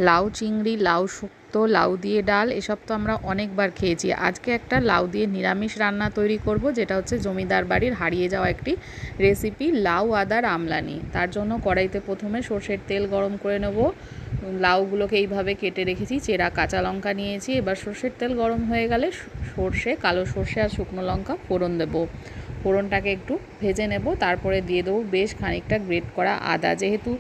লাউ চিংড়ি, লাউ শুক্তো, লাউ দিয়ে ডাল এসব তো আমরা অনেকবার খেয়েছি। আজকে একটা লাউ দিয়ে নিরামিষ রান্না তৈরি করব, যেটা হচ্ছে জমিদার বাড়ির হারিয়ে যাওয়া একটি রেসিপি, লাউ আদার আমলানি। তার জন্য কড়াইতে প্রথমে সর্ষের তেল গরম করে নেব। লাউগুলোকে এইভাবে কেটে রেখেছি, চেরা কাঁচা লঙ্কা নিয়েছি। এবার সর্ষের তেল গরম হয়ে গেলে সর্ষে, কালো সর্ষে আর শুকনো লঙ্কা ফোড়ন দেব। ফোড়নটাকে একটু ভেজে নেব, তারপরে দিয়ে দেবো বেশ খানিকটা গ্রেট করা আদা। যেহেতু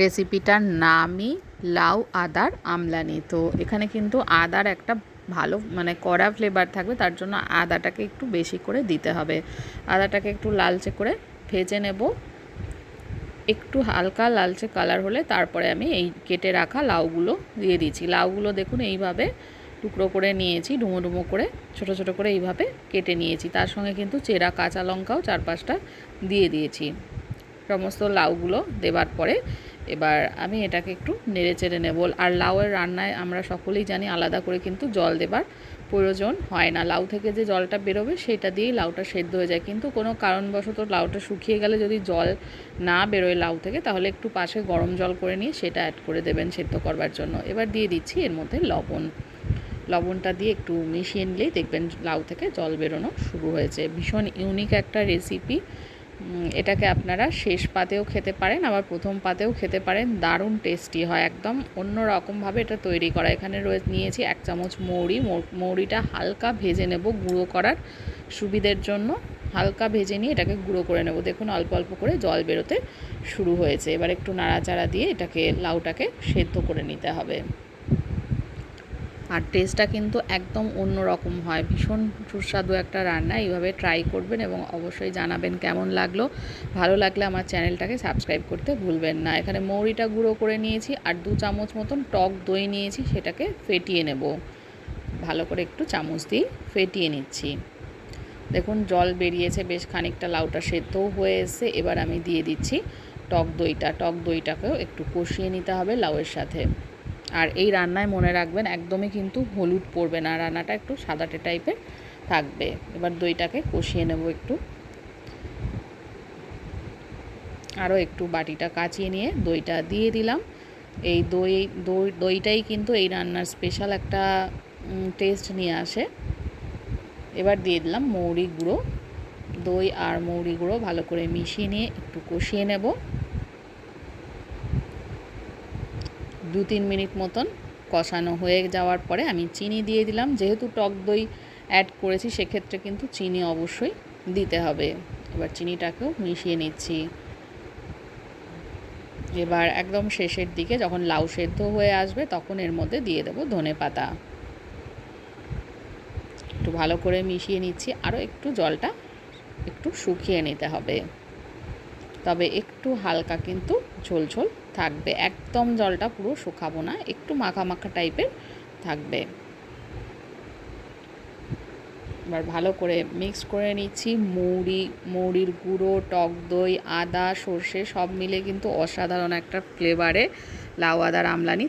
রেসিপিটার নামই লাউ আদার আমলানি, তো এখানে কিন্তু আদার একটা ভালো কড়া ফ্লেভার থাকবে, তার জন্য আদাটাকে একটু বেশি করে দিতে হবে। আদাটাকে একটু লালচে করে ভেজে নেব। একটু হালকা লালচে কালার হলে তারপরে আমি এই কেটে রাখা লাউগুলো দিয়ে দিচ্ছি। লাউগুলো দেখুন এইভাবে টুকরো করে নিয়েছি, ডুমো ডুমো করে ছোট ছোট করে এইভাবে কেটে নিয়েছি। তার সঙ্গে কিন্তু চেরা কাঁচা লঙ্কাও 4-5টা দিয়ে দিয়েছি। সমস্ত লাউগুলো দেবার পরে এবার আমি এটাকে একটু নেড়ে চেড়ে নেব। আর লাউয়ের রান্নায় আমরা সকলেই জানি আলাদা করে কিন্তু জল দেবার প্রয়োজন হয় না। লাউ থেকে যে জলটা বেরোবে সেটা দিয়েই লাউটা সেদ্ধ হয়ে যায়। কিন্তু কোনো কারণবশত লাউটা শুকিয়ে গেলে যদি জল না বেরোয় লাউ থেকে, তাহলে একটু পাশে গরম জল করে নিয়ে সেটা অ্যাড করে দেবেন সেদ্ধ করবার জন্য। এবার দিয়ে দিচ্ছি এর মধ্যে লবণ। লবণটা দিয়ে একটু মিশিয়ে নিলেই দেখবেন লাউ থেকে জল বেরোনো শুরু হয়েছে। ভীষণ ইউনিক একটা রেসিপি। এটাকে আপনারা শেষ পাতেও খেতে পারেন, আবার প্রথম পাতেও খেতে পারেন। দারুণ টেস্টি হয়, একদম অন্য রকমভাবে এটা তৈরি করা। এখানে নিয়েছি 1 চামচ মৌরি। মৌরিটা হালকা ভেজে নেব গুঁড়ো করার সুবিধের জন্য। হালকা ভেজে নিয়ে এটাকে গুঁড়ো করে নেব। দেখুন অল্প অল্প করে জল বেরোতে শুরু হয়েছে। এবার একটু নাড়াচাড়া দিয়ে এটাকে লাউটাকে সেদ্ধ করে নিতে হবে। আর টেস্টটা কিন্তু একদম অন্য রকম হয়, ভীষণ সুস্বাদু একটা রান্না। এইভাবে ট্রাই করবেন এবং অবশ্যই জানাবেন কেমন লাগলো। ভালো লাগলে আমার চ্যানেলটাকে সাবস্ক্রাইব করতে ভুলবেন না। এখানে মৌরিটা গুঁড়ো করে নিয়েছি আর 2 চামচ মতন টক দই নিয়েছি, সেটাকে ফেটিয়ে নেব। ভালো করে একটু চামচ দিয়ে ফেটিয়ে নিচ্ছি। দেখুন জল বেরিয়েছে বেশ খানিকটা, লাউটা সেদ্ধও হয়ে এসে। এবার আমি দিয়ে দিচ্ছি টক দইটা। টক দইটাকেও একটু কষিয়ে নিতে হবে লাউয়ের সাথে। আর এই রান্নায় মনে রাখবেন একদমই কিন্তু হলুদ পড়বে না, রান্নাটা একটু সাদাটে টাইপের থাকবে। এবার দইটাকে কষিয়ে নেব একটু। আরও একটু বাটিটা কাচিয়ে নিয়ে দইটা দিয়ে দিলাম। এই দইটাই কিন্তু এই রান্নার স্পেশাল একটা টেস্ট নিয়ে আসে। এবার দিয়ে দিলাম মৌরি গুঁড়ো। দই আর মৌরি গুঁড়ো ভালো করে মিশিয়ে নিয়ে একটু কষিয়ে নেব। 2-3 মিনিট মতন কষানো হয়ে যাওয়ার পরে আমি চিনি দিয়ে দিলাম। যেহেতু টক দই অ্যাড করেছি সেক্ষেত্রে কিন্তু চিনি অবশ্যই দিতে হবে। এবার চিনিটাকেও মিশিয়ে নিচ্ছি। এবার একদম শেষের দিকে যখন লাউ সেদ্ধ হয়ে আসবে তখন এর মধ্যে দিয়ে দেবো ধনেপাতা। একটু ভালো করে মিশিয়ে নিচ্ছি। আরও একটু জলটা একটু শুকিয়ে নিতে হবে, তবে একটু হালকা কিন্তু ঝোল ঝোল থাকবে। একদম জলটা পুরো শুকাবো না, একটু মাখা মাখা টাইপের থাকবে। এবার ভালো করে মিক্স করে নিচ্ছি। মৌরির গুঁড়ো, টক দই, আদা, সর্ষে সব মিলে কিন্তু অসাধারণ একটা ফ্লেভারে লাউ আদার আমলানি